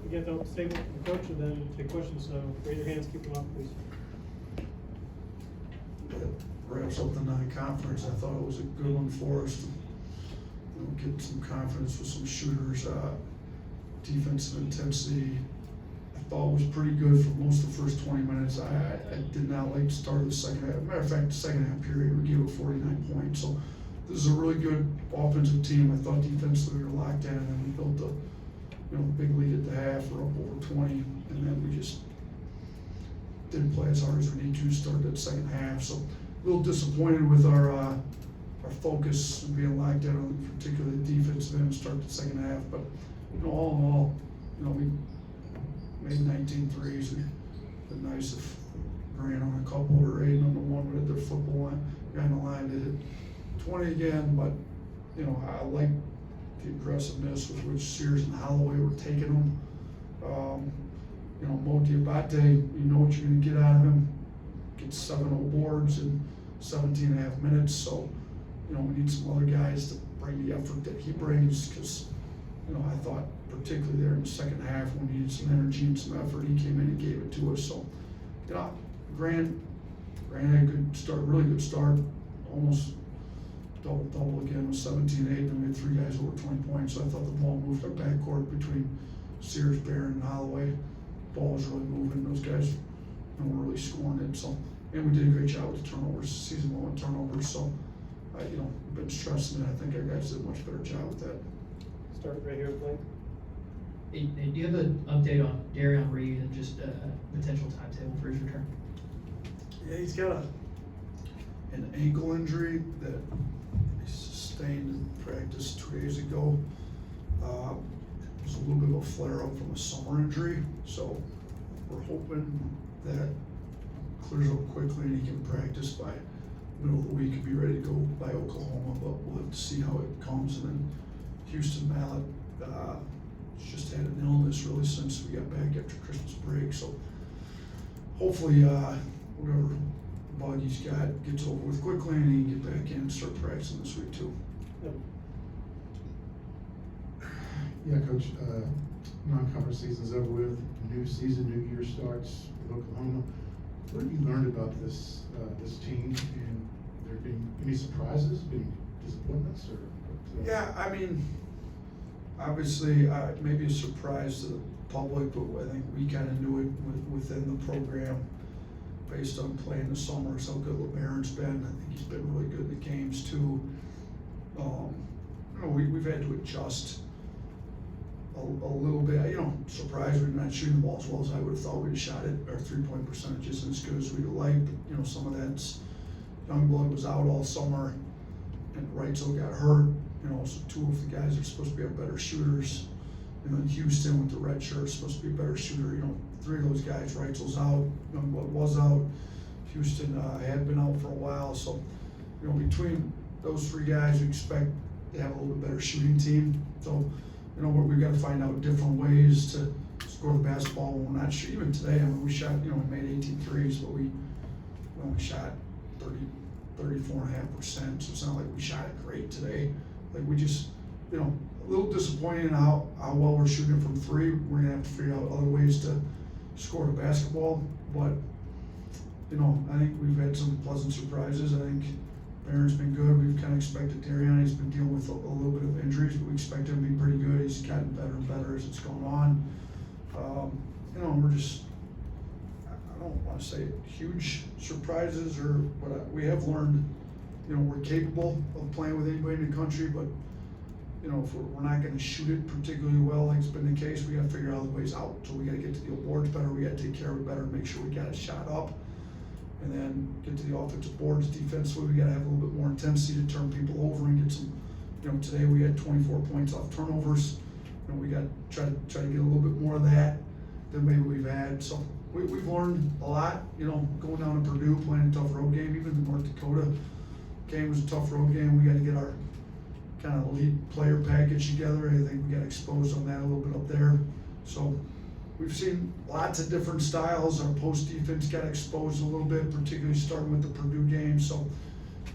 to get the statement from the coach and then take questions. So raise your hands, keep them up, please. That wraps up the non-conference. I thought it was a good one for us to get some confidence with some shooters. Defensive intensity, I thought was pretty good for most of the first 20 minutes. I did not like the start of the second half. Matter of fact, the second half period, we gave it 49 points. So this is a really good offensive team. I thought defensively we were locked in, and we built a big lead at the half. We're up over 20, and then we just didn't play as hard as we need to start that second half. So a little disappointed with our focus and being locked in on particularly the defensive end to start the second half. But all in all, we made 19 threes. It'd been nice if Grant on a couple or 8 on the one would hit their football guy on the line to hit 20 again. But I like the aggressiveness with which Sears and Holloway were taking them. Mo Diabate, you know what you're going to get out of him. Gets 7 boards in 17 and a half minutes. So, we need some other guys to bring the effort that he brings, because, I thought particularly there in the second half when we needed some energy and some effort, he came in and gave it to us. So, Grant had a good start, really good start, almost double again with 17-8, and we had 3 guys over 20 points. So I thought the ball moved our backcourt between Sears, Barron, and Holloway. The ball was really moving. Those guys were really scoring it. So, and we did a great job with the turnovers, season low in turnovers. So, we've been stressing it. I think our guys did a much better job with that. Start right here with Blake. Hey, do you have an update on Darion Reed and just a potential timetable for his return? Yeah, he's got an ankle injury that he sustained in practice 2 days ago. It was a little bit of a flare-up from a summer injury, so we're hoping that clears up quickly and he can practice by middle of the week and be ready to go by Oklahoma, but we'll have to see how it comes. And then Houston Mallett just had an illness really since we got back after Christmas break, so hopefully whatever bug he's got gets over with quickly and he can get back in and start practicing this week too. Yeah, Coach, non-conference season's over with, new season, new year starts with Oklahoma. What have you learned about this team, and there been any surprises, any disappointments, or? Yeah, obviously, maybe a surprise to the public, but I think we kind of knew it within the program based on playing the summer. So how good LeBaron's been. I think he's been really good in the games too. We've had to adjust a little bit. Surprised we're not shooting the ball as well as I would have thought. We'd have shot it. Our 3-point percentage isn't as good as we'd have liked. But, some of that's Youngblood was out all summer, and Reitzel got hurt. So 2 of the guys are supposed to be better shooters. And then Houston with the red shirt is supposed to be a better shooter. 3 of those guys, Reitzel's out, Youngblood was out, Houston had been out for a while. So, between those 3 guys, we expect to have a little bit better shooting team. So, we've got to find out different ways to score the basketball when we're not shooting. Even today, we shot, we made 18 threes, but we only shot 34.5%. So it's not like we shot it great today. Like we just, a little disappointed in how well we're shooting from 3. We're gonna have to figure out other ways to score the basketball. But, I think we've had some pleasant surprises. I think Barron's been good. We've kind of expected Darion. He's been dealing with a little bit of injuries, but we expect him to be pretty good. He's gotten better and better as it's going on. We're just, I don't want to say huge surprises, but we have learned, we're capable of playing with anybody in the country, but, if we're not going to shoot it particularly well, like it's been the case, we got to figure out the ways out. So we got to get to the boards better. We got to take care of it better, make sure we got it shot up. And then get to the offensive boards. Defensively, we got to have a little bit more intensity to turn people over and get some. Today we had 24 points off turnovers. We got to try to get a little bit more of that than maybe we've had. So we've learned a lot. Going down to Purdue, playing a tough road game. Even the North Dakota game was a tough road game. We got to get our kind of elite player package together. I think we got exposed on that a little bit up there. So. We've seen lots of different styles. Our post defense got exposed a little bit, particularly starting with the Purdue game. So,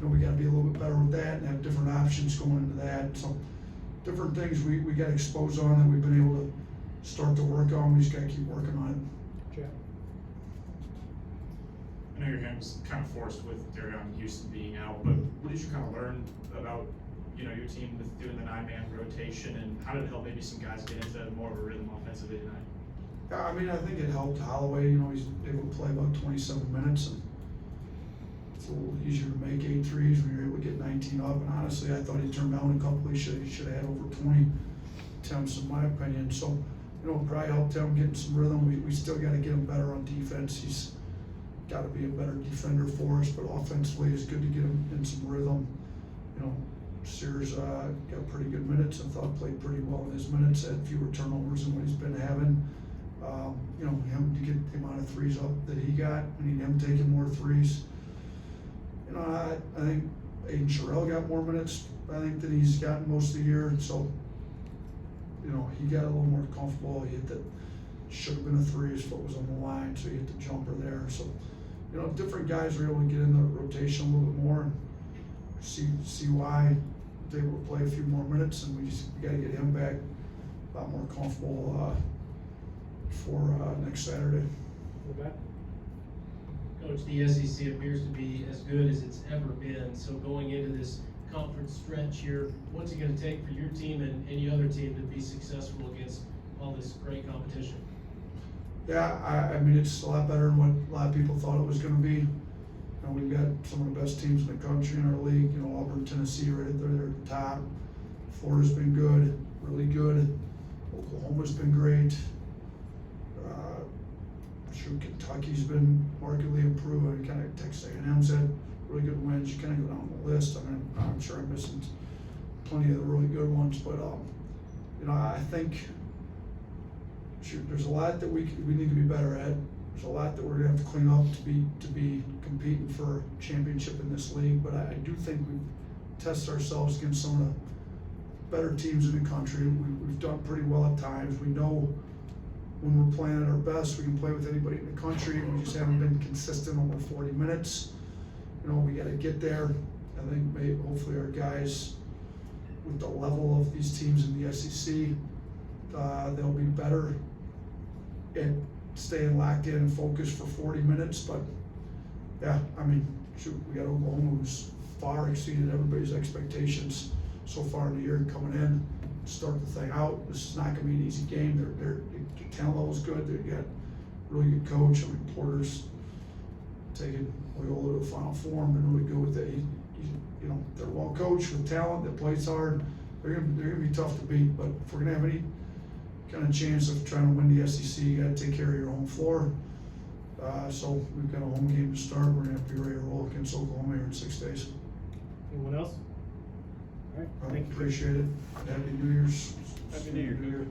we got to be a little bit better with that and have different options going into that. So, different things we got exposed on that we've been able to start to work on. We just gotta keep working on it. Jack? I know your hand was kind of forced with Darion Houston being out, but what did you kind of learn about, your team with doing the 9-man rotation, and how did it help maybe some guys get into more of a rhythm offensively tonight? Yeah, I mean, I think it helped Holloway, he's able to play about 27 minutes, and it's a little easier to make 8 threes when you're able to get 19 up, and honestly, I thought he turned down a couple, he should have had over 20 attempts in my opinion, so, it probably helped him getting some rhythm. We still gotta get him better on defense. He's gotta be a better defender for us, but offensively, it's good to get him in some rhythm. Sears got pretty good minutes. I thought played pretty well in his minutes, had fewer turnovers than what he's been having. Him to get the amount of threes up that he got, I need him taking more threes. I think Aiden Sherrill got more minutes, I think, than he's gotten most of the year, so, he got a little more comfortable. He hit that, should have been a 3, his foot was on the line, so he hit the jumper there. So, different guys are able to get in the rotation a little bit more and see why they will play a few more minutes, and we gotta get him back a lot more comfortable for next Saturday. In the back? Coach, the SEC appears to be as good as it's ever been, so going into this conference stretch here, what's it gonna take for your team and any other team to be successful against all this great competition? Yeah, I mean, it's a lot better than what a lot of people thought it was gonna be. We've got some of the best teams in the country in our league, Auburn, Tennessee, right there at the top. Florida's been good, really good. Oklahoma's been great. Kentucky's been markedly improved. Kind of Texas A&M's had really good wins. You kind of go down the list. I mean, I'm sure I'm missing plenty of the really good ones, but I think there's a lot that we need to be better at. There's a lot that we're gonna have to clean up to be competing for a championship in this league. But I do think we've tested ourselves against some of the better teams in the country. We've done pretty well at times. We know when we're playing at our best, we can play with anybody in the country. We just haven't been consistent over 40 minutes. We got to get there. I think hopefully our guys, with the level of these teams in the SEC, they'll be better at staying locked in and focused for 40 minutes. But yeah, I mean, we got Oklahoma who's far exceeded everybody's expectations so far in the year coming in. Start the thing out. This is not going to be an easy game. Their talent level is good. They got a really good coach. I mean, Porter's taking Loyola to the Final Four. Been really good with it. They're well coached with talent that plays hard. They're gonna be tough to beat. But if we're gonna have any kind of chance of trying to win the SEC, you got to take care of your home floor. So we've got a home game to start. We're gonna have to be ready to roll against Oklahoma here in 6 days. Anyone else? All right, I thank you. appreciate it. Happy New Year's. Happy New Year.